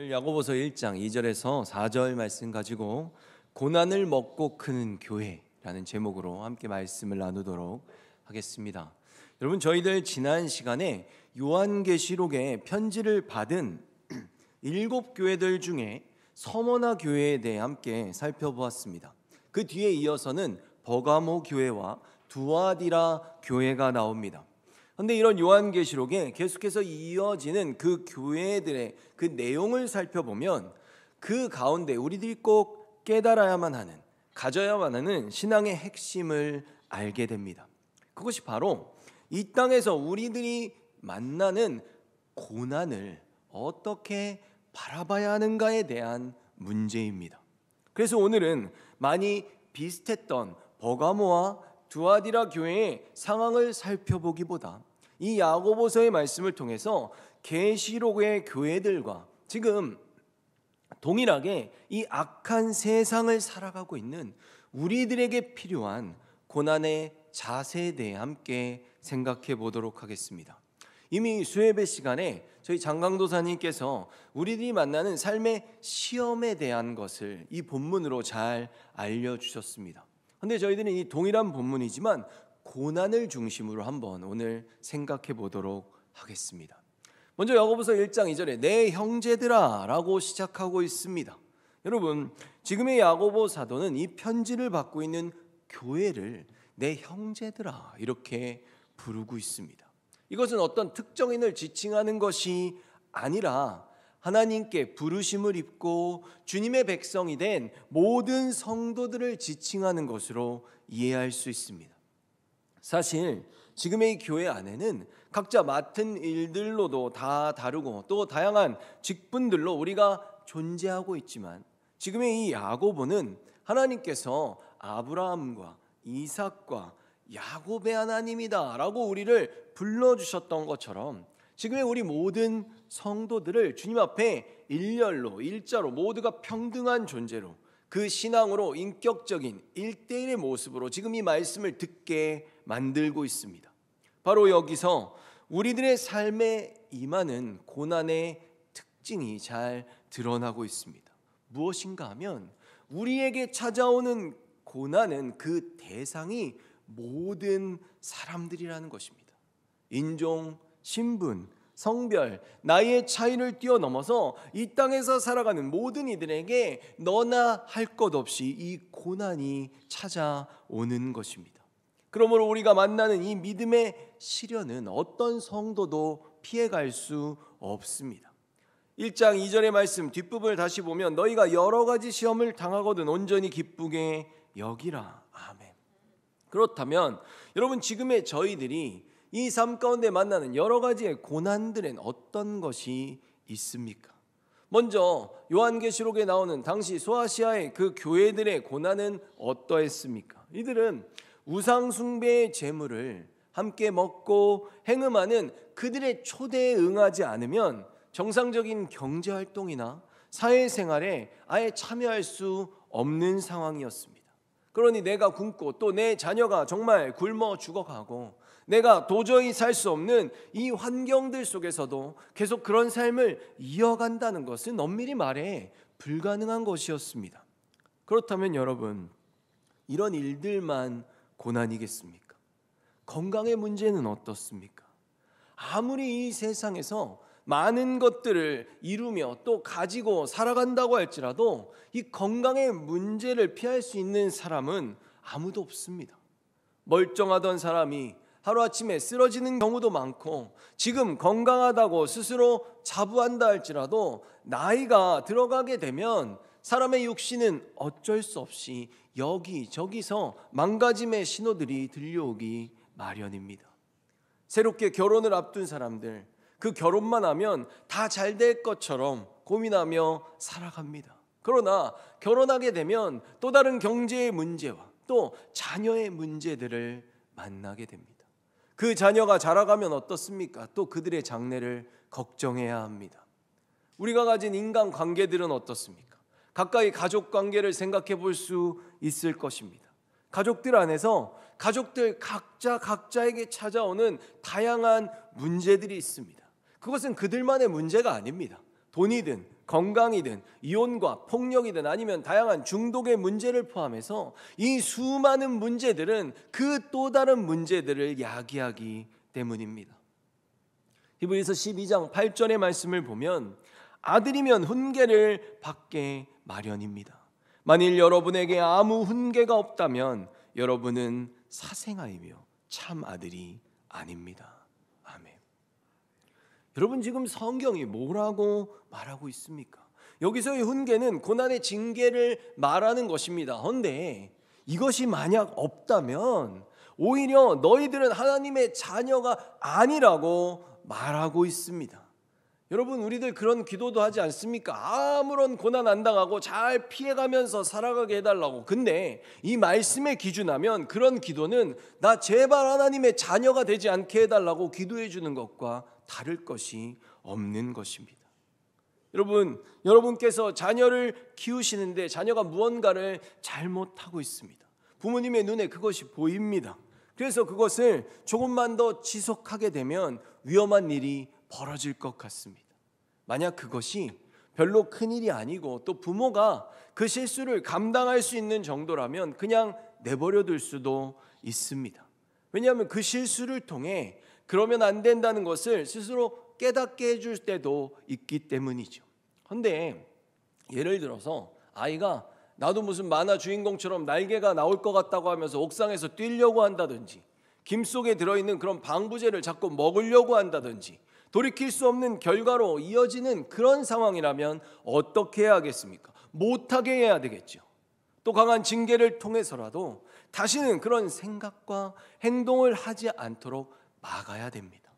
오늘 야고보서 1장 2절에서 4절 말씀 가지고 고난을 먹고 크는 교회라는 제목으로 함께 말씀을 나누도록 하겠습니다. 여러분, 저희들 지난 시간에 요한계시록의 편지를 받은 7교회들 중에 서머나 교회에 대해 함께 살펴보았습니다. 그 뒤에 이어서는 버가모 교회와 두아디라 교회가 나옵니다. 그런데 이런 요한계시록에 계속해서 이어지는 그 교회들의 그 내용을 살펴보면 그 가운데 우리들이 꼭 깨달아야만 하는, 가져야만 하는 신앙의 핵심을 알게 됩니다. 그것이 바로 이 땅에서 우리들이 만나는 고난을 어떻게 바라봐야 하는가에 대한 문제입니다. 그래서 오늘은 많이 비슷했던 버가모와 두아디라 교회의 상황을 살펴보기보다 이 야고보서의 말씀을 통해서 계시록의 교회들과 지금 동일하게 이 악한 세상을 살아가고 있는 우리들에게 필요한 고난의 자세에 대해 함께 생각해 보도록 하겠습니다. 이미 수예배 시간에 저희 장강도사님께서 우리들이 만나는 삶의 시험에 대한 것을 이 본문으로 잘 알려주셨습니다. 그런데 저희들은 이 동일한 본문이지만 고난을 중심으로 한번 오늘 생각해 보도록 하겠습니다. 먼저 야고보서 1장 2절에 내 형제들아 라고 시작하고 있습니다. 여러분, 지금의 야고보 사도는 이 편지를 받고 있는 교회를 내 형제들아 이렇게 부르고 있습니다. 이것은 어떤 특정인을 지칭하는 것이 아니라 하나님께 부르심을 입고 주님의 백성이 된 모든 성도들을 지칭하는 것으로 이해할 수 있습니다. 사실 지금의 이 교회 안에는 각자 맡은 일들로도 다 다르고 또 다양한 직분들로 우리가 존재하고 있지만 지금의 이 야고보는 하나님께서 아브라함과 이삭과 야곱의 하나님이다 라고 우리를 불러주셨던 것처럼 지금의 우리 모든 성도들을 주님 앞에 일렬로 일자로 모두가 평등한 존재로 그 신앙으로 인격적인 1대1의 모습으로 지금 이 말씀을 듣게 만들고 있습니다. 바로 여기서 우리들의 삶에 임하는 고난의 특징이 잘 드러나고 있습니다. 무엇인가 하면 우리에게 찾아오는 고난은 그 대상이 모든 사람들이라는 것입니다. 인종, 신분, 성별, 나이의 차이를 뛰어넘어서 이 땅에서 살아가는 모든 이들에게 너나 할 것 없이 이 고난이 찾아오는 것입니다. 그러므로 우리가 만나는 이 믿음의 시련은 어떤 성도도 피해갈 수 없습니다. 1장 2절의 말씀 뒷부분을 다시 보면 너희가 여러 가지 시험을 당하거든 온전히 기쁘게 여기라. 아멘. 그렇다면 여러분, 지금의 저희들이 이 삶 가운데 만나는 여러 가지의 고난들엔 어떤 것이 있습니까? 먼저 요한계시록에 나오는 당시 소아시아의 그 교회들의 고난은 어떠했습니까? 이들은 우상 숭배의 제물을 함께 먹고 행음하는 그들의 초대에 응하지 않으면 정상적인 경제활동이나 사회생활에 아예 참여할 수 없는 상황이었습니다. 그러니 내가 굶고 또 내 자녀가 정말 굶어 죽어가고 내가 도저히 살 수 없는 이 환경들 속에서도 계속 그런 삶을 이어간다는 것은 엄밀히 말해 불가능한 것이었습니다. 그렇다면 여러분, 이런 일들만 고난이겠습니까? 건강의 문제는 어떻습니까? 아무리 이 세상에서 많은 것들을 이루며 또 가지고 살아간다고 할지라도 이 건강의 문제를 피할 수 있는 사람은 아무도 없습니다. 멀쩡하던 사람이 하루아침에 쓰러지는 경우도 많고 지금 건강하다고 스스로 자부한다 할지라도 나이가 들어가게 되면 사람의 육신은 어쩔 수 없이 여기저기서 망가짐의 신호들이 들려오기 마련입니다. 새롭게 결혼을 앞둔 사람들, 그 결혼만 하면 다 잘 될 것처럼 고민하며 살아갑니다. 그러나 결혼하게 되면 또 다른 경제의 문제와 또 자녀의 문제들을 만나게 됩니다. 그 자녀가 자라가면 어떻습니까? 또 그들의 장래를 걱정해야 합니다. 우리가 가진 인간관계들은 어떻습니까? 가까이 가족관계를 생각해 볼 수 있을 것입니다. 가족들 안에서 가족들 각자에게 찾아오는 다양한 문제들이 있습니다. 그것은 그들만의 문제가 아닙니다. 돈이든 건강이든 이혼과 폭력이든 아니면 다양한 중독의 문제를 포함해서 이 수많은 문제들은 그 또 다른 문제들을 야기하기 때문입니다. 히브리서 12장 8절의 말씀을 보면 아들이면 훈계를 받게 마련입니다. 만일 여러분에게 아무 훈계가 없다면 여러분은 사생아이며 참 아들이 아닙니다. 아멘. 여러분, 지금 성경이 뭐라고 말하고 있습니까? 여기서의 훈계는 고난의 징계를 말하는 것입니다. 그런데 이것이 만약 없다면 오히려 너희들은 하나님의 자녀가 아니라고 말하고 있습니다. 여러분, 우리들 그런 기도도 하지 않습니까? 아무런 고난 안 당하고 잘 피해가면서 살아가게 해달라고. 근데 이 말씀에 기준하면 그런 기도는 나 제발 하나님의 자녀가 되지 않게 해달라고 기도해 주는 것과 다를 것이 없는 것입니다. 여러분께서 자녀를 키우시는데 자녀가 무언가를 잘못하고 있습니다. 부모님의 눈에 그것이 보입니다. 그래서 그것을 조금만 더 지속하게 되면 위험한 일이 벌어질 것 같습니다. 만약 그것이 별로 큰 일이 아니고 또 부모가 그 실수를 감당할 수 있는 정도라면 그냥 내버려 둘 수도 있습니다. 왜냐하면 그 실수를 통해 그러면 안 된다는 것을 스스로 깨닫게 해줄 때도 있기 때문이죠. 그런데 예를 들어서 아이가 나도 무슨 만화 주인공처럼 날개가 나올 것 같다고 하면서 옥상에서 뛰려고 한다든지, 김 속에 들어있는 그런 방부제를 자꾸 먹으려고 한다든지, 돌이킬 수 없는 결과로 이어지는 그런 상황이라면 어떻게 해야 하겠습니까? 못하게 해야 되겠죠. 또 강한 징계를 통해서라도 다시는 그런 생각과 행동을 하지 않도록 막아야 됩니다.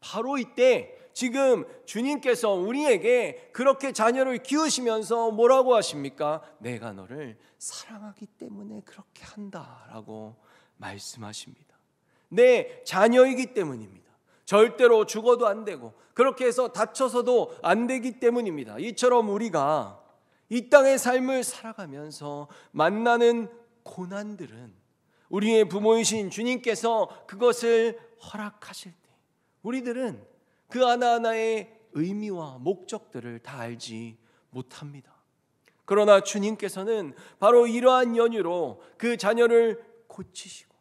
바로 이때 지금 주님께서 우리에게 그렇게 자녀를 키우시면서 뭐라고 하십니까? 내가 너를 사랑하기 때문에 그렇게 한다라고 말씀하십니다. 내 자녀이기 때문입니다. 절대로 죽어도 안 되고 그렇게 해서 다쳐서도 안 되기 때문입니다. 이처럼 우리가 이 땅의 삶을 살아가면서 만나는 고난들은 우리의 부모이신 주님께서 그것을 허락하실 때 우리들은 그 하나하나의 의미와 목적들을 다 알지 못합니다. 그러나 주님께서는 바로 이러한 연유로 그 자녀를 고치시고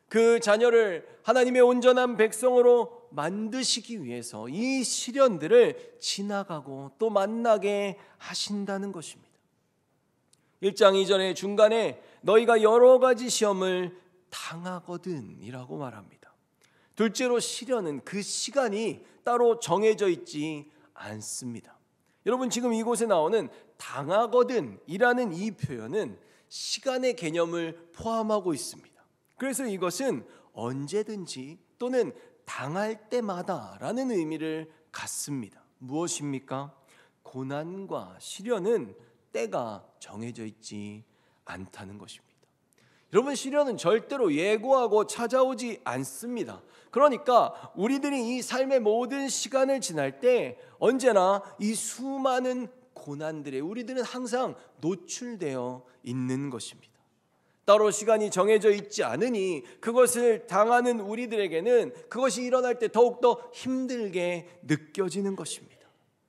그 자녀를 하나님의 온전한 백성으로 만드시기 위해서 이 시련들을 지나가고 또 만나게 하신다는 것입니다. 1장 2절의 중간에 너희가 여러 가지 시험을 당하거든 이라고 말합니다. 둘째로 시련은 그 시간이 따로 정해져 있지 않습니다. 여러분, 지금 이곳에 나오는 당하거든 이라는 이 표현은 시간의 개념을 포함하고 있습니다. 그래서 이것은 언제든지 또는 당할 때마다 라는 의미를 갖습니다. 무엇입니까? 고난과 시련은 때가 정해져 있지 않다는 것입니다. 여러분, 시련은 절대로 예고하고 찾아오지 않습니다. 그러니까 우리들이 이 삶의 모든 시간을 지날 때 언제나 이 수많은 고난들에 우리들은 항상 노출되어 있는 것입니다. 따로 시간이 정해져 있지 않으니 그것을 당하는 우리들에게는 그것이 일어날 때 더욱더 힘들게 느껴지는 것입니다.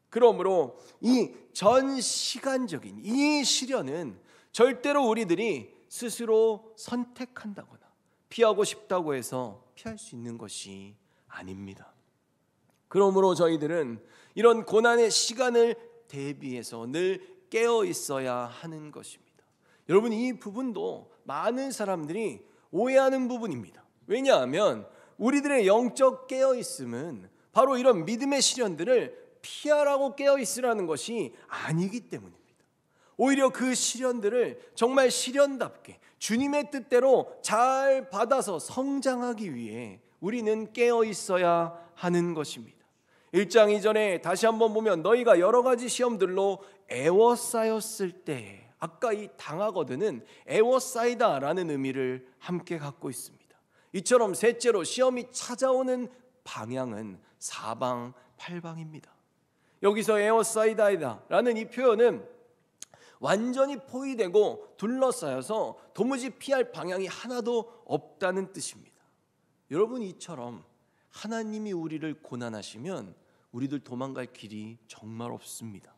그러므로 이 전 시간적인 이 시련은 절대로 우리들이 스스로 선택한다거나 피하고 싶다고 해서 피할 수 있는 것이 아닙니다. 그러므로 저희들은 이런 고난의 시간을 대비해서 늘 깨어 있어야 하는 것입니다. 여러분, 이 부분도 많은 사람들이 오해하는 부분입니다. 왜냐하면 우리들의 영적 깨어 있음은 바로 이런 믿음의 시련들을 피하라고 깨어 있으라는 것이 아니기 때문입니다. 오히려 그 시련들을 정말 시련답게 주님의 뜻대로 잘 받아서 성장하기 위해 우리는 깨어 있어야 하는 것입니다. 1장 2절에 다시 한번 보면 너희가 여러 가지 시험들로 애워싸였을 때, 아까 이 당하거든은 애워싸이다라는 의미를 함께 갖고 있습니다. 이처럼 셋째로 시험이 찾아오는 방향은 사방팔방입니다. 여기서 에어사이다이다라는 이 표현은 완전히 포위되고 둘러싸여서 도무지 피할 방향이 하나도 없다는 뜻입니다. 여러분, 이처럼 하나님이 우리를 고난하시면 우리들 도망갈 길이 정말 없습니다.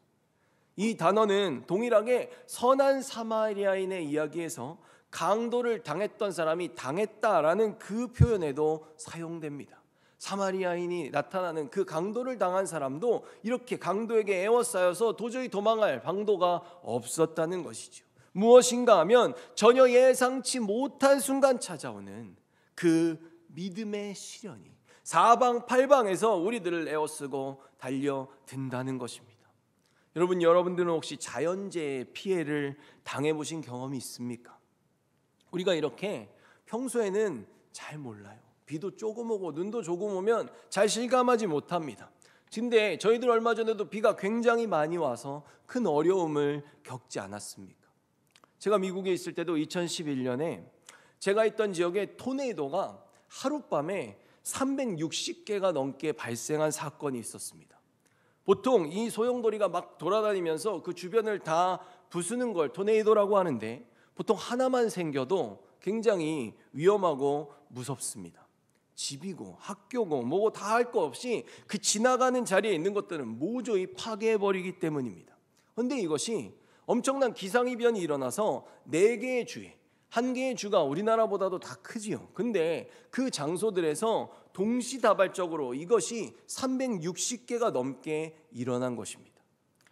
이 단어는 동일하게 선한 사마리아인의 이야기에서 강도를 당했던 사람이 당했다라는 그 표현에도 사용됩니다. 사마리아인이 나타나는 그 강도를 당한 사람도 이렇게 강도에게 에워싸여서 도저히 도망할 방도가 없었다는 것이죠. 무엇인가 하면 전혀 예상치 못한 순간 찾아오는 그 믿음의 시련이 사방팔방에서 우리들을 에워쓰고 달려든다는 것입니다. 여러분들은 혹시 자연재해 피해를 당해보신 경험이 있습니까? 우리가 이렇게 평소에는 잘 몰라요. 비도 조금 오고 눈도 조금 오면 잘 실감하지 못합니다. 근데 저희들 얼마 전에도 비가 굉장히 많이 와서 큰 어려움을 겪지 않았습니까? 제가 미국에 있을 때도 2011년에 제가 있던 지역에 토네이도가 하룻밤에 360개가 넘게 발생한 사건이 있었습니다. 보통 이 소용돌이가 막 돌아다니면서 그 주변을 다 부수는 걸 토네이도라고 하는데 보통 하나만 생겨도 굉장히 위험하고 무섭습니다. 집이고 학교고 뭐고 다 할 거 없이 그 지나가는 자리에 있는 것들은 모조리 파괴해버리기 때문입니다. 그런데 이것이 엄청난 기상이변이 일어나서 4개의 주에 1개의 주가 우리나라보다도 다 크지요. 근데 그 장소들에서 동시다발적으로 이것이 360개가 넘게 일어난 것입니다.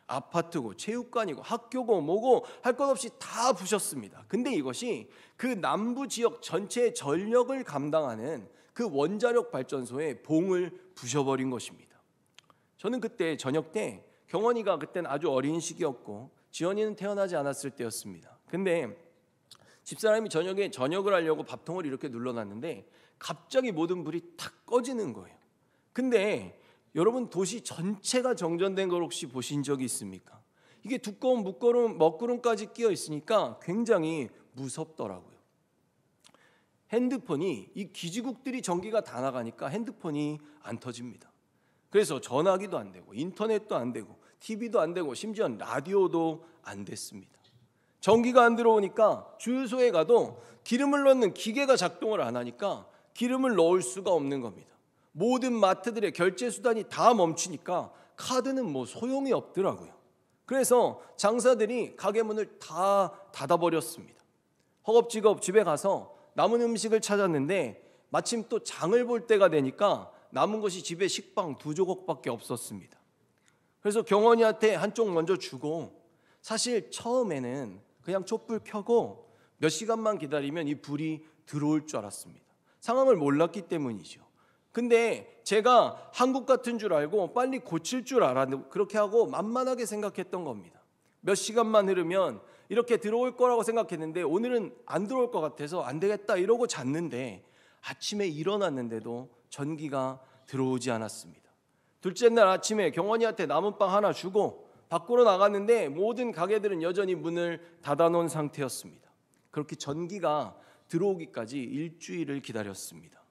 아파트고 체육관이고 학교고 뭐고 할 것 없이 다 부셨습니다. 근데 이것이 그 남부 지역 전체의 전력을 감당하는 그 원자력 발전소의 봉을 부셔버린 것입니다. 저는 그때 저녁 때 경원이가 그때는 아주 어린 시기였고 지연이는 태어나지 않았을 때였습니다. 근데 집사람이 저녁에 저녁을 하려고 밥통을 이렇게 눌러놨는데 갑자기 모든 불이 탁 꺼지는 거예요. 근데 여러분 도시 전체가 정전된 걸 혹시 보신 적이 있습니까? 이게 두꺼운 먹구름까지 끼어 있으니까 굉장히 무섭더라고요. 핸드폰이 이 기지국들이 전기가 다 나가니까 핸드폰이 안 터집니다. 그래서 전화기도 안 되고 인터넷도 안 되고 TV도 안 되고 심지어 라디오도 안 됐습니다. 전기가 안 들어오니까 주유소에 가도 기름을 넣는 기계가 작동을 안 하니까 기름을 넣을 수가 없는 겁니다. 모든 마트들의 결제 수단이 다 멈추니까 카드는 뭐 소용이 없더라고요. 그래서 장사들이 가게 문을 다 닫아버렸습니다. 허겁지겁 집에 가서 남은 음식을 찾았는데 마침 또 장을 볼 때가 되니까 남은 것이 집에 식빵 2조각밖에 없었습니다. 그래서 경원이한테 한쪽 먼저 주고 사실 처음에는 그냥 촛불 켜고 몇 시간만 기다리면 이 불이 들어올 줄 알았습니다. 상황을 몰랐기 때문이죠. 근데 제가 한국 같은 줄 알고 빨리 고칠 줄 알았는데 그렇게 하고 만만하게 생각했던 겁니다. 몇 시간만 흐르면 이렇게 들어올 거라고 생각했는데 오늘은 안 들어올 것 같아서 안 되겠다 이러고 잤는데 아침에 일어났는데도 전기가 들어오지 않았습니다. 둘째 날 아침에 경원이한테 남은 빵 하나 주고 밖으로 나갔는데 모든 가게들은 여전히 문을 닫아놓은 상태였습니다. 그렇게 전기가 들어오기까지 일주일을 기다렸습니다.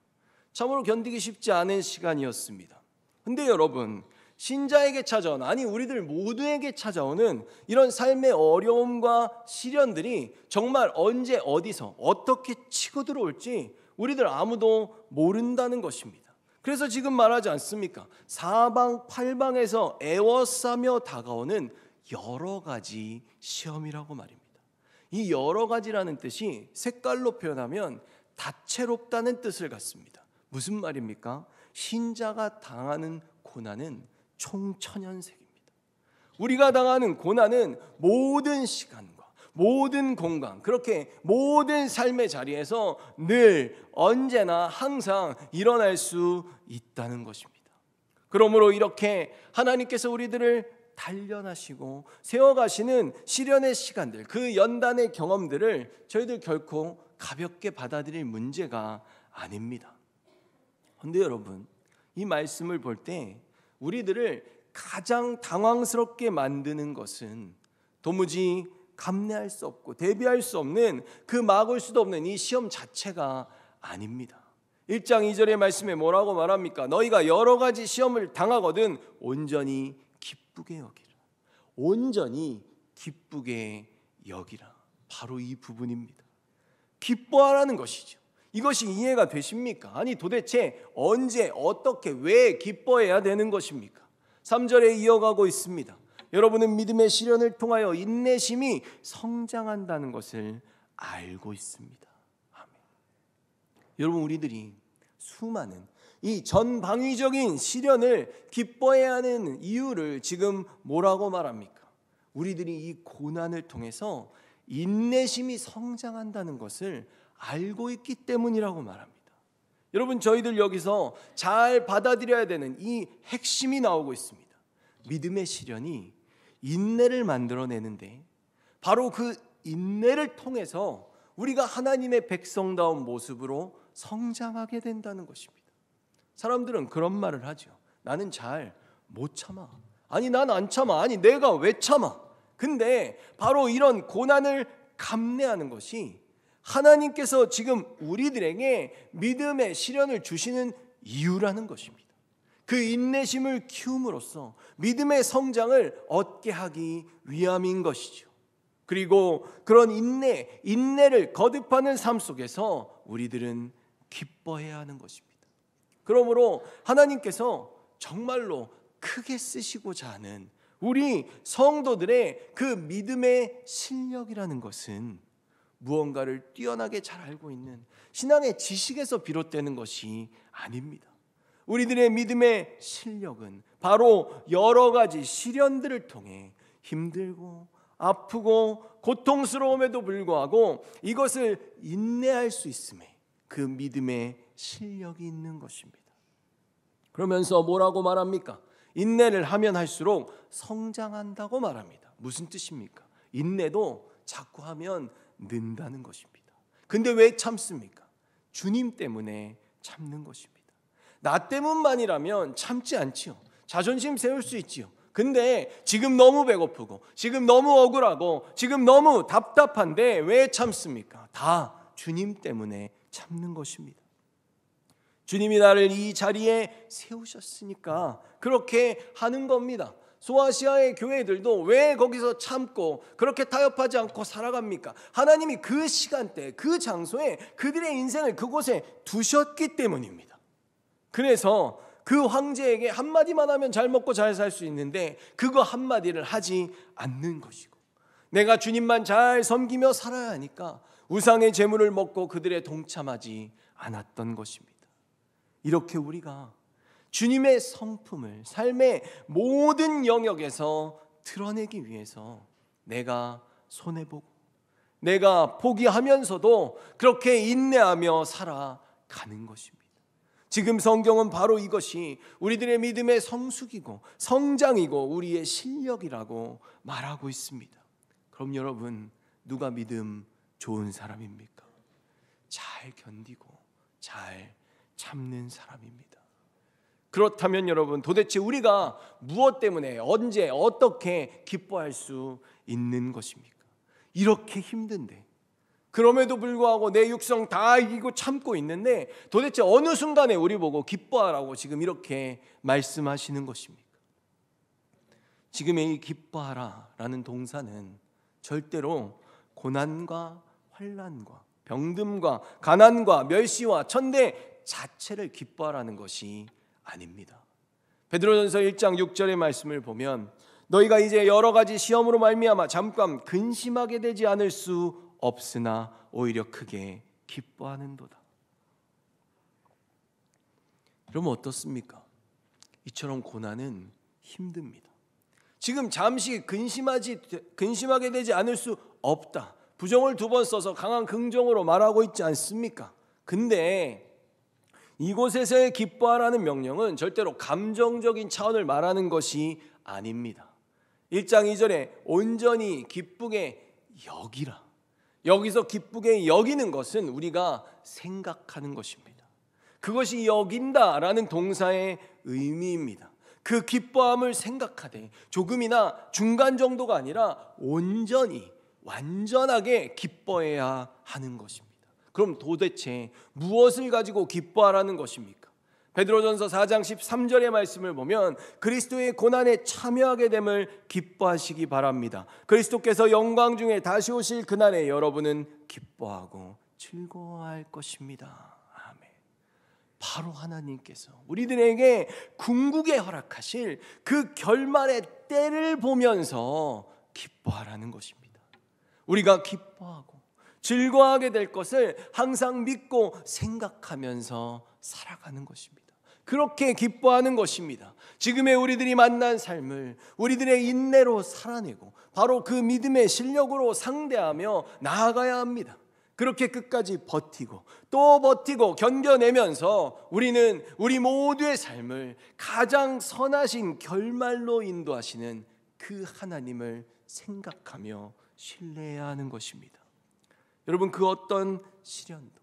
참으로 견디기 쉽지 않은 시간이었습니다. 근데 여러분, 신자에게 찾아온, 아니 우리들 모두에게 찾아오는 이런 삶의 어려움과 시련들이 정말 언제 어디서 어떻게 치고 들어올지 우리들 아무도 모른다는 것입니다. 그래서 지금 말하지 않습니까? 사방팔방에서 애워싸며 다가오는 여러 가지 시험이라고 말입니다. 이 여러 가지라는 뜻이 색깔로 표현하면 다채롭다는 뜻을 갖습니다. 무슨 말입니까? 신자가 당하는 고난은 총천연색입니다. 우리가 당하는 고난은 모든 시간과 모든 공간, 그렇게 모든 삶의 자리에서 늘 언제나 항상 일어날 수 있다는 것입니다. 그러므로 이렇게 하나님께서 우리들을 단련하시고 세워가시는 시련의 시간들, 그 연단의 경험들을 저희들 결코 가볍게 받아들일 문제가 아닙니다. 그런데 여러분, 이 말씀을 볼 때 우리들을 가장 당황스럽게 만드는 것은 도무지 감내할 수 없고 대비할 수 없는 그 막을 수도 없는 이 시험 자체가 아닙니다. 1장 2절의 말씀에 뭐라고 말합니까? 너희가 여러 가지 시험을 당하거든 온전히 기쁘게 여기라. 온전히 기쁘게 여기라. 바로 이 부분입니다. 기뻐하라는 것이죠. 이것이 이해가 되십니까? 아니 도대체 언제 어떻게 왜 기뻐해야 되는 것입니까? 3절에 이어가고 있습니다. 여러분은 믿음의 시련을 통하여 인내심이 성장한다는 것을 알고 있습니다. 아멘. 여러분, 우리들이 수많은 이 전방위적인 시련을 기뻐해야 하는 이유를 지금 뭐라고 말합니까? 우리들이 이 고난을 통해서 인내심이 성장한다는 것을 알고 있기 때문이라고 말합니다. 여러분, 저희들 여기서 잘 받아들여야 되는 이 핵심이 나오고 있습니다. 믿음의 시련이 인내를 만들어내는데 바로 그 인내를 통해서 우리가 하나님의 백성다운 모습으로 성장하게 된다는 것입니다. 사람들은 그런 말을 하죠. 나는 잘 못 참아. 아니, 난 안 참아. 아니, 내가 왜 참아? 근데 바로 이런 고난을 감내하는 것이 하나님께서 지금 우리들에게 믿음의 시련을 주시는 이유라는 것입니다. 그 인내심을 키움으로써 믿음의 성장을 얻게 하기 위함인 것이죠. 그리고 그런 인내를 거듭하는 삶 속에서 우리들은 기뻐해야 하는 것입니다. 그러므로 하나님께서 정말로 크게 쓰시고자 하는 우리 성도들의 그 믿음의 실력이라는 것은 무언가를 뛰어나게 잘 알고 있는 신앙의 지식에서 비롯되는 것이 아닙니다. 우리들의 믿음의 실력은 바로 여러 가지 시련들을 통해 힘들고 아프고 고통스러움에도 불구하고 이것을 인내할 수 있음에 그 믿음의 실력이 있는 것입니다. 그러면서 뭐라고 말합니까? 인내를 하면 할수록 성장한다고 말합니다. 무슨 뜻입니까? 인내도 자꾸 하면 는다는 것입니다. 근데 왜 참습니까? 주님 때문에 참는 것입니다. 나 때문만이라면 참지 않지요. 자존심 세울 수 있지요. 근데 지금 너무 배고프고 지금 너무 억울하고 지금 너무 답답한데 왜 참습니까? 다 주님 때문에 참는 것입니다. 주님이 나를 이 자리에 세우셨으니까 그렇게 하는 겁니다. 소아시아의 교회들도 왜 거기서 참고 그렇게 타협하지 않고 살아갑니까? 하나님이 그 시간대, 그 장소에 그들의 인생을 그곳에 두셨기 때문입니다. 그래서 그 황제에게 한마디만 하면 잘 먹고 잘 살 수 있는데 그거 한마디를 하지 않는 것이고, 내가 주님만 잘 섬기며 살아야 하니까 우상의 제물을 먹고 그들에 동참하지 않았던 것입니다. 이렇게 우리가 주님의 성품을 삶의 모든 영역에서 드러내기 위해서 내가 손해보고 내가 포기하면서도 그렇게 인내하며 살아가는 것입니다. 지금 성경은 바로 이것이 우리들의 믿음의 성숙이고 성장이고 우리의 실력이라고 말하고 있습니다. 그럼 여러분, 누가 믿음 좋은 사람입니까? 잘 견디고 잘 참는 사람입니다. 그렇다면 여러분, 도대체 우리가 무엇 때문에 언제 어떻게 기뻐할 수 있는 것입니까? 이렇게 힘든데, 그럼에도 불구하고 내 육성 다 이기고 참고 있는데 도대체 어느 순간에 우리 보고 기뻐하라고 지금 이렇게 말씀하시는 것입니까? 지금의 이 기뻐하라라는 동사는 절대로 고난과 환난과 병듦과 가난과 멸시와 천대 자체를 기뻐하라는 것이 아닙니다. 베드로전서 1장 6절의 말씀을 보면 너희가 이제 여러 가지 시험으로 말미암아 잠깐 근심하게 되지 않을 수 없으나 오히려 크게 기뻐하는도다. 그러면 어떻습니까? 이처럼 고난은 힘듭니다. 지금 잠시 근심하게 되지 않을 수 없다. 부정을 2번 써서 강한 긍정으로 말하고 있지 않습니까? 근데 이곳에서의 기뻐하라는 명령은 절대로 감정적인 차원을 말하는 것이 아닙니다. 1장 2절에 온전히 기쁘게 여기라. 여기서 기쁘게 여기는 것은 우리가 생각하는 것입니다. 그것이 여긴다라는 동사의 의미입니다. 그 기뻐함을 생각하되 조금이나 중간 정도가 아니라 온전히 완전하게 기뻐해야 하는 것입니다. 그럼 도대체 무엇을 가지고 기뻐하라는 것입니까? 베드로전서 4장 13절의 말씀을 보면 그리스도의 고난에 참여하게 됨을 기뻐하시기 바랍니다. 그리스도께서 영광 중에 다시 오실 그날에 여러분은 기뻐하고 즐거워할 것입니다. 아멘. 바로 하나님께서 우리들에게 궁극에 허락하실 그 결말의 때를 보면서 기뻐하라는 것입니다. 우리가 기뻐하고 즐거워하게 될 것을 항상 믿고 생각하면서 살아가는 것입니다. 그렇게 기뻐하는 것입니다. 지금의 우리들이 만난 삶을 우리들의 인내로 살아내고 바로 그 믿음의 실력으로 상대하며 나아가야 합니다. 그렇게 끝까지 버티고 또 버티고 견뎌내면서 우리는 우리 모두의 삶을 가장 선하신 결말로 인도하시는 그 하나님을 생각하며 신뢰해야 하는 것입니다. 여러분, 그 어떤 시련도,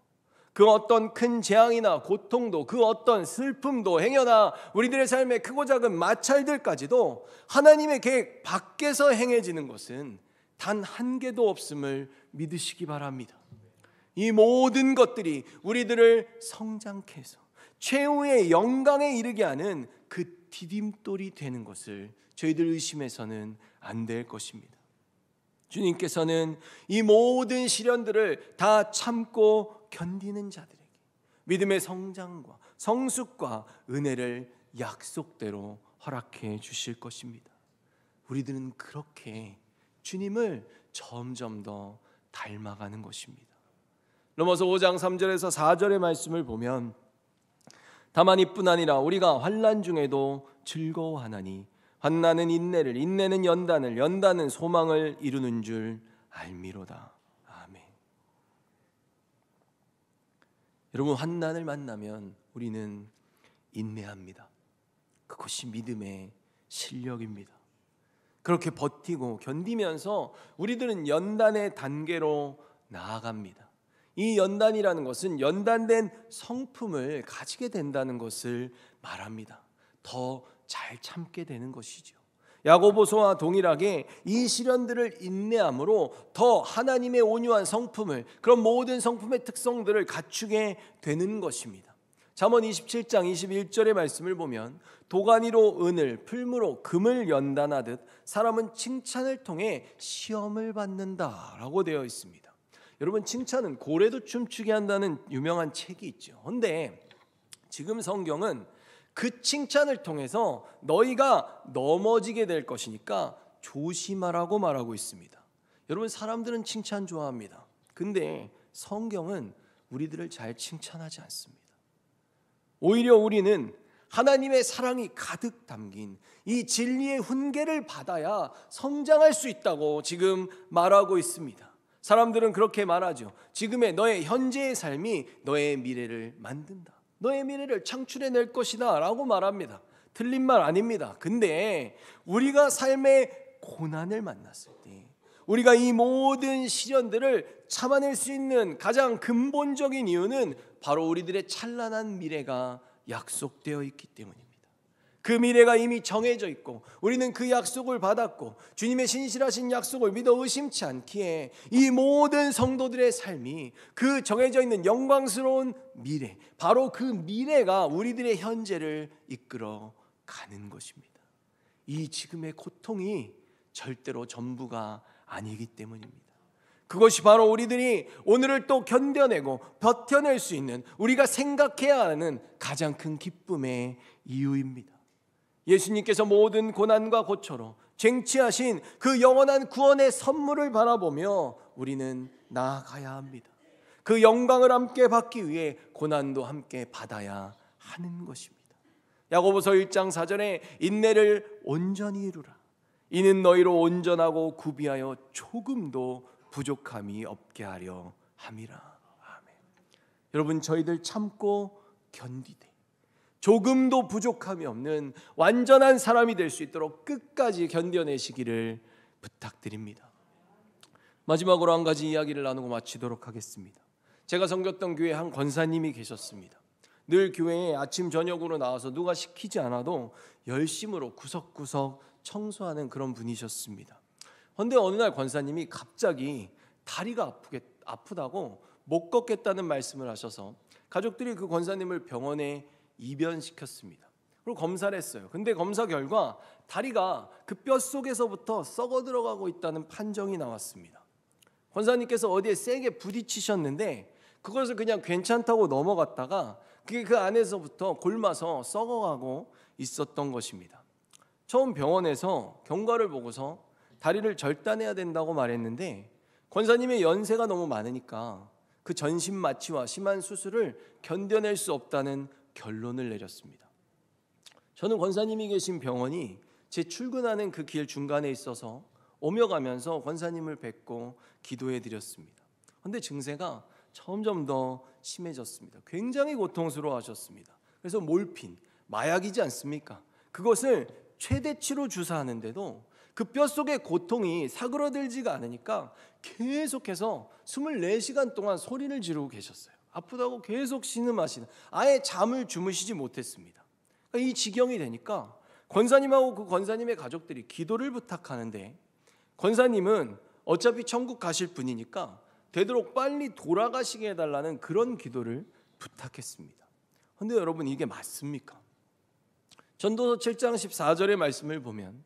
그 어떤 큰 재앙이나 고통도, 그 어떤 슬픔도 행여나 우리들의 삶의 크고 작은 마찰들까지도 하나님의 계획 밖에서 행해지는 것은 단 한 개도 없음을 믿으시기 바랍니다. 이 모든 것들이 우리들을 성장케 해서 최후의 영광에 이르게 하는 그 디딤돌이 되는 것을 저희들 의심해서는 안 될 것입니다. 주님께서는 이 모든 시련들을 다 참고 견디는 자들에게 믿음의 성장과 성숙과 은혜를 약속대로 허락해 주실 것입니다. 우리들은 그렇게 주님을 점점 더 닮아가는 것입니다. 로마서 5장 3절에서 4절의 말씀을 보면 다만 이뿐 아니라 우리가 환난 중에도 즐거워하나니 환난은 인내를, 인내는 연단을, 연단은 소망을 이루는 줄 알미로다. 아멘. 여러분, 환난을 만나면 우리는 인내합니다. 그것이 믿음의 실력입니다. 그렇게 버티고 견디면서 우리들은 연단의 단계로 나아갑니다. 이 연단이라는 것은 연단된 성품을 가지게 된다는 것을 말합니다. 더 잘 참게 되는 것이죠. 야고보서와 동일하게 이 시련들을 인내함으로 더 하나님의 온유한 성품을, 그런 모든 성품의 특성들을 갖추게 되는 것입니다. 잠언 27장 21절의 말씀을 보면 도가니로 은을, 풀무로 금을 연단하듯 사람은 칭찬을 통해 시험을 받는다라고 되어 있습니다. 여러분, 칭찬은 고래도 춤추게 한다는 유명한 책이 있죠. 그런데 지금 성경은 그 칭찬을 통해서 너희가 넘어지게 될 것이니까 조심하라고 말하고 있습니다. 여러분, 사람들은 칭찬 좋아합니다. 근데 성경은 우리들을 잘 칭찬하지 않습니다. 오히려 우리는 하나님의 사랑이 가득 담긴 이 진리의 훈계를 받아야 성장할 수 있다고 지금 말하고 있습니다. 사람들은 그렇게 말하죠. 지금의 너의 현재의 삶이 너의 미래를 만든다, 너의 미래를 창출해낼 것이다 라고 말합니다. 틀린 말 아닙니다. 근데 우리가 삶의 고난을 만났을 때, 우리가 이 모든 시련들을 참아낼 수 있는 가장 근본적인 이유는 바로 우리들의 찬란한 미래가 약속되어 있기 때문입니다. 그 미래가 이미 정해져 있고 우리는 그 약속을 받았고 주님의 신실하신 약속을 믿어 의심치 않기에 이 모든 성도들의 삶이 그 정해져 있는 영광스러운 미래, 바로 그 미래가 우리들의 현재를 이끌어 가는 것입니다. 이 지금의 고통이 절대로 전부가 아니기 때문입니다. 그것이 바로 우리들이 오늘을 또 견뎌내고 버텨낼 수 있는, 우리가 생각해야 하는 가장 큰 기쁨의 이유입니다. 예수님께서 모든 고난과 고초로 쟁취하신 그 영원한 구원의 선물을 바라보며 우리는 나아가야 합니다. 그 영광을 함께 받기 위해 고난도 함께 받아야 하는 것입니다. 야고보서 1장 4절에 인내를 온전히 이루라. 이는 너희로 온전하고 구비하여 조금도 부족함이 없게 하려 함이라. 아멘. 여러분, 저희들 참고 견디되 조금도 부족함이 없는 완전한 사람이 될 수 있도록 끝까지 견뎌내시기를 부탁드립니다. 마지막으로 한 가지 이야기를 나누고 마치도록 하겠습니다. 제가 섬겼던 교회에 한 권사님이 계셨습니다. 늘 교회에 아침 저녁으로 나와서 누가 시키지 않아도 열심으로 구석구석 청소하는 그런 분이셨습니다. 그런데 어느 날 권사님이 갑자기 다리가 아프다고 못 걷겠다는 말씀을 하셔서 가족들이 그 권사님을 병원에 입원시켰습니다. 그리고 검사를 했어요. 근데 검사 결과 다리가 그 뼛속에서부터 썩어 들어가고 있다는 판정이 나왔습니다. 권사님께서 어디에 세게 부딪히셨는데 그것을 그냥 괜찮다고 넘어갔다가 그게 그 안에서부터 골마서 썩어가고 있었던 것입니다. 처음 병원에서 경과를 보고서 다리를 절단해야 된다고 말했는데 권사님의 연세가 너무 많으니까 그 전신 마취와 심한 수술을 견뎌낼 수 없다는 결론을 내렸습니다. 저는 권사님이 계신 병원이 제 출근하는 그 길 중간에 있어서 오며 가면서 권사님을 뵙고 기도해 드렸습니다. 그런데 증세가 점점 더 심해졌습니다. 굉장히 고통스러워하셨습니다. 그래서 몰핀, 마약이지 않습니까? 그것을 최대치로 주사하는데도 그 뼛속의 고통이 사그러들지가 않으니까 계속해서 24시간 동안 소리를 지르고 계셨어요. 아프다고 계속 신음하시는, 아예 잠을 주무시지 못했습니다. 이 지경이 되니까 권사님하고 그 권사님의 가족들이 기도를 부탁하는데 권사님은 어차피 천국 가실 분이니까 되도록 빨리 돌아가시게 해달라는 그런 기도를 부탁했습니다. 그런데 여러분, 이게 맞습니까? 전도서 7장 14절의 말씀을 보면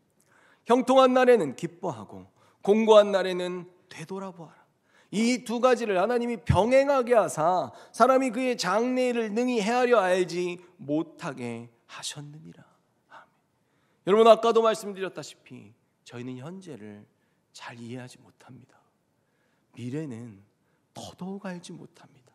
형통한 날에는 기뻐하고 공고한 날에는 되돌아보아라. 이 두 가지를 하나님이 병행하게 하사 사람이 그의 장래일을 능히 헤아려 알지 못하게 하셨느니라. 아멘. 여러분, 아까도 말씀드렸다시피 저희는 현재를 잘 이해하지 못합니다. 미래는 더더욱 알지 못합니다.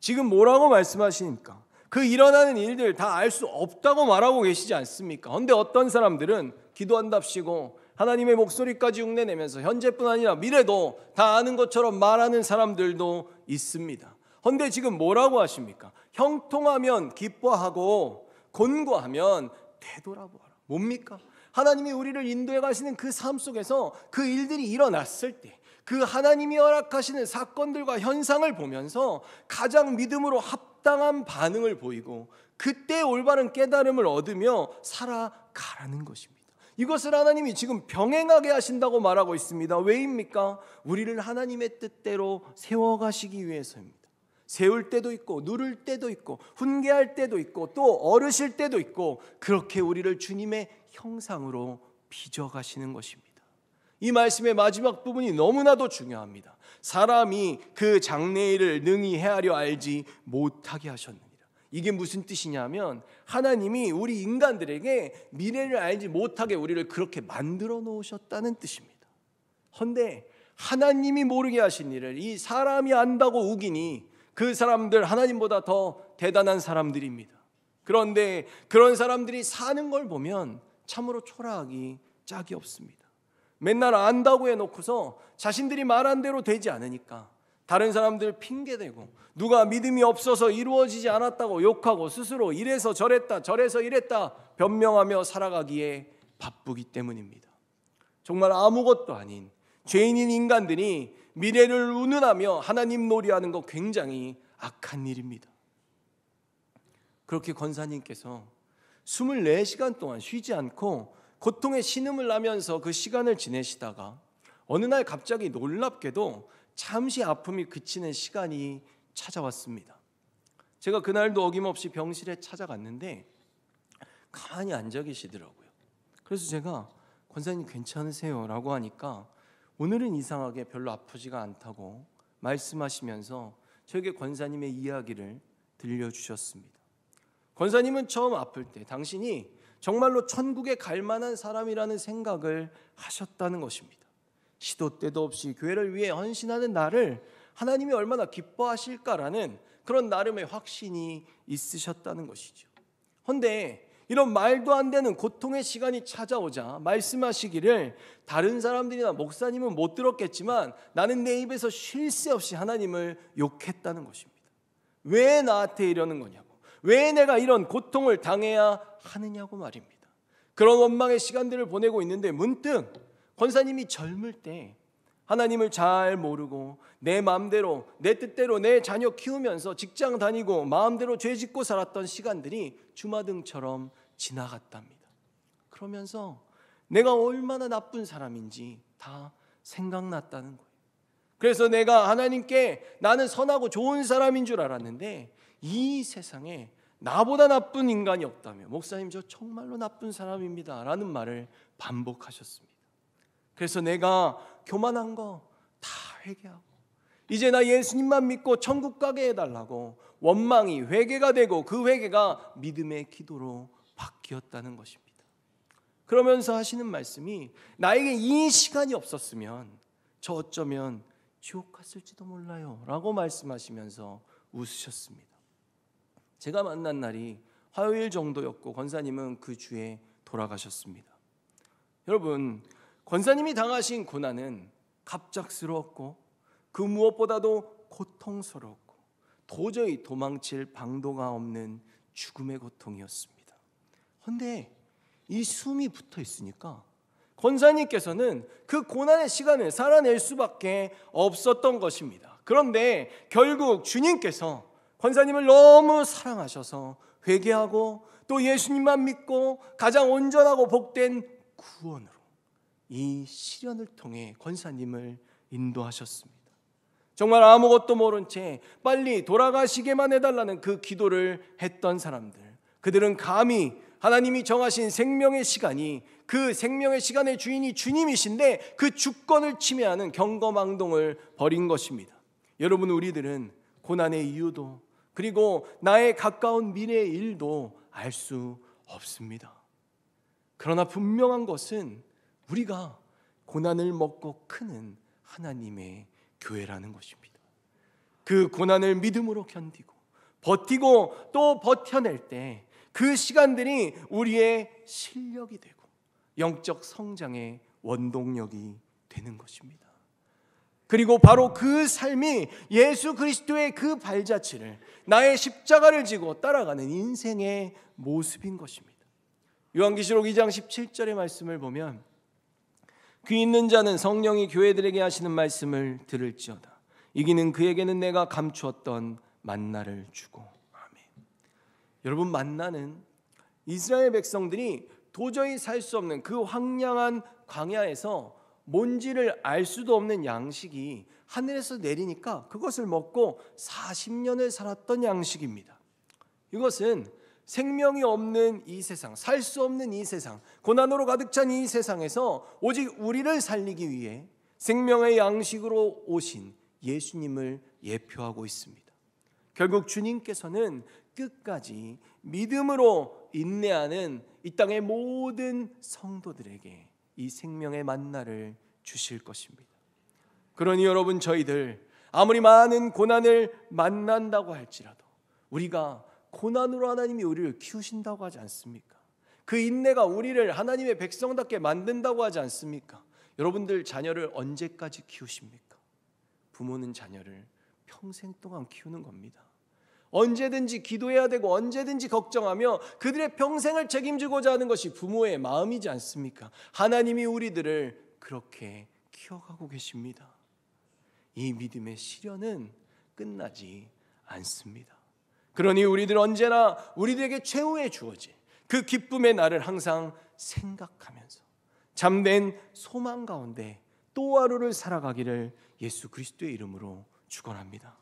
지금 뭐라고 말씀하시니까 그 일어나는 일들 다 알 수 없다고 말하고 계시지 않습니까? 그런데 어떤 사람들은 기도한답시고 하나님의 목소리까지 흉내내면서 현재뿐 아니라 미래도 다 아는 것처럼 말하는 사람들도 있습니다. 그런데 지금 뭐라고 하십니까? 형통하면 기뻐하고 곤고하면 되돌아보아라. 뭡니까? 하나님이 우리를 인도해 가시는 그 삶 속에서 그 일들이 일어났을 때 그 하나님이 허락하시는 사건들과 현상을 보면서 가장 믿음으로 합당한 반응을 보이고 그때 올바른 깨달음을 얻으며 살아가라는 것입니다. 이것을 하나님이 지금 병행하게 하신다고 말하고 있습니다. 왜입니까? 우리를 하나님의 뜻대로 세워가시기 위해서입니다. 세울 때도 있고 누를 때도 있고 훈계할 때도 있고 또 어르실 때도 있고 그렇게 우리를 주님의 형상으로 빚어가시는 것입니다. 이 말씀의 마지막 부분이 너무나도 중요합니다. 사람이 그 장래일을 능히 헤아려 알지 못하게 하셨느니라. 이게 무슨 뜻이냐면 하나님이 우리 인간들에게 미래를 알지 못하게 우리를 그렇게 만들어 놓으셨다는 뜻입니다. 그런데 하나님이 모르게 하신 일을 이 사람이 안다고 우기니 그 사람들 하나님보다 더 대단한 사람들입니다. 그런데 그런 사람들이 사는 걸 보면 참으로 초라하기 짝이 없습니다. 맨날 안다고 해놓고서 자신들이 말한 대로 되지 않으니까 다른 사람들 핑계대고 누가 믿음이 없어서 이루어지지 않았다고 욕하고 스스로 이래서 저랬다 저래서 이랬다 변명하며 살아가기에 바쁘기 때문입니다. 정말 아무것도 아닌 죄인인 인간들이 미래를 운운하며 하나님 놀이하는 거 굉장히 악한 일입니다. 그렇게 권사님께서 24시간 동안 쉬지 않고 고통의 신음을 나면서 그 시간을 지내시다가 어느 날 갑자기 놀랍게도 잠시 아픔이 그치는 시간이 찾아왔습니다. 제가 그날도 어김없이 병실에 찾아갔는데 가만히 앉아 계시더라고요. 그래서 제가 권사님 괜찮으세요? 라고 하니까 오늘은 이상하게 별로 아프지가 않다고 말씀하시면서 저에게 권사님의 이야기를 들려주셨습니다. 권사님은 처음 아플 때 당신이 정말로 천국에 갈 만한 사람이라는 생각을 하셨다는 것입니다. 시도 때도 없이 교회를 위해 헌신하는 나를 하나님이 얼마나 기뻐하실까라는 그런 나름의 확신이 있으셨다는 것이죠. 그런데 이런 말도 안 되는 고통의 시간이 찾아오자 말씀하시기를 다른 사람들이나 목사님은 못 들었겠지만 나는 내 입에서 쉴 새 없이 하나님을 욕했다는 것입니다. 왜 나한테 이러는 거냐고, 왜 내가 이런 고통을 당해야 하느냐고 말입니다. 그런 원망의 시간들을 보내고 있는데 문득 권사님이 젊을 때 하나님을 잘 모르고 내 마음대로 내 뜻대로 내 자녀 키우면서 직장 다니고 마음대로 죄 짓고 살았던 시간들이 주마등처럼 지나갔답니다. 그러면서 내가 얼마나 나쁜 사람인지 다 생각났다는 거예요. 그래서 내가 하나님께 나는 선하고 좋은 사람인 줄 알았는데 이 세상에 나보다 나쁜 인간이 없다며 목사님 저 정말로 나쁜 사람입니다 라는 말을 반복하셨습니다. 그래서 내가 교만한 거 다 회개하고 이제 나 예수님만 믿고 천국 가게 해달라고 원망이 회개가 되고 그 회개가 믿음의 기도로 바뀌었다는 것입니다. 그러면서 하시는 말씀이 나에게 이 시간이 없었으면 저 어쩌면 지옥 갔을지도 몰라요 라고 말씀하시면서 웃으셨습니다. 제가 만난 날이 화요일 정도였고 권사님은 그 주에 돌아가셨습니다. 여러분, 권사님이 당하신 고난은 갑작스러웠고 그 무엇보다도 고통스러웠고 도저히 도망칠 방도가 없는 죽음의 고통이었습니다. 그런데 이 숨이 붙어 있으니까 권사님께서는 그 고난의 시간을 살아낼 수밖에 없었던 것입니다. 그런데 결국 주님께서 권사님을 너무 사랑하셔서 회개하고 또 예수님만 믿고 가장 온전하고 복된 구원으로 이 시련을 통해 권사님을 인도하셨습니다. 정말 아무것도 모른 채 빨리 돌아가시게만 해달라는 그 기도를 했던 사람들, 그들은 감히 하나님이 정하신 생명의 시간이 그 생명의 시간의 주인이 주님이신데 그 주권을 침해하는 경거망동을 벌인 것입니다. 여러분, 우리들은 고난의 이유도 그리고 나의 가까운 미래의 일도 알 수 없습니다. 그러나 분명한 것은 우리가 고난을 먹고 크는 하나님의 교회라는 것입니다. 그 고난을 믿음으로 견디고 버티고 또 버텨낼 때 그 시간들이 우리의 실력이 되고 영적 성장의 원동력이 되는 것입니다. 그리고 바로 그 삶이 예수 그리스도의 그 발자취를 나의 십자가를 지고 따라가는 인생의 모습인 것입니다. 요한계시록 2장 17절의 말씀을 보면 귀 있는 자는 성령이 교회들에게 하시는 말씀을 들을지어다. 이기는 그에게는 내가 감추었던 만나를 주고. 아멘. 여러분, 만나는 이스라엘 백성들이 도저히 살 수 없는 그 황량한 광야에서 뭔지를 알 수도 없는 양식이 하늘에서 내리니까 그것을 먹고 40년을 살았던 양식입니다. 이것은 생명이 없는 이 세상, 살 수 없는 이 세상, 고난으로 가득 찬 이 세상에서 오직 우리를 살리기 위해 생명의 양식으로 오신 예수님을 예표하고 있습니다. 결국 주님께서는 끝까지 믿음으로 인내하는 이 땅의 모든 성도들에게 이 생명의 만나를 주실 것입니다. 그러니 여러분, 저희들 아무리 많은 고난을 만난다고 할지라도 우리가 고난으로 하나님이 우리를 키우신다고 하지 않습니까? 그 인내가 우리를 하나님의 백성답게 만든다고 하지 않습니까? 여러분들 자녀를 언제까지 키우십니까? 부모는 자녀를 평생 동안 키우는 겁니다. 언제든지 기도해야 되고 언제든지 걱정하며 그들의 평생을 책임지고자 하는 것이 부모의 마음이지 않습니까? 하나님이 우리들을 그렇게 키워가고 계십니다. 이 믿음의 시련은 끝나지 않습니다. 그러니 우리들 언제나 우리들에게 최후에 주어질 그 기쁨의 날을 항상 생각하면서 잠든 소망 가운데 또 하루를 살아가기를 예수 그리스도의 이름으로 축원합니다.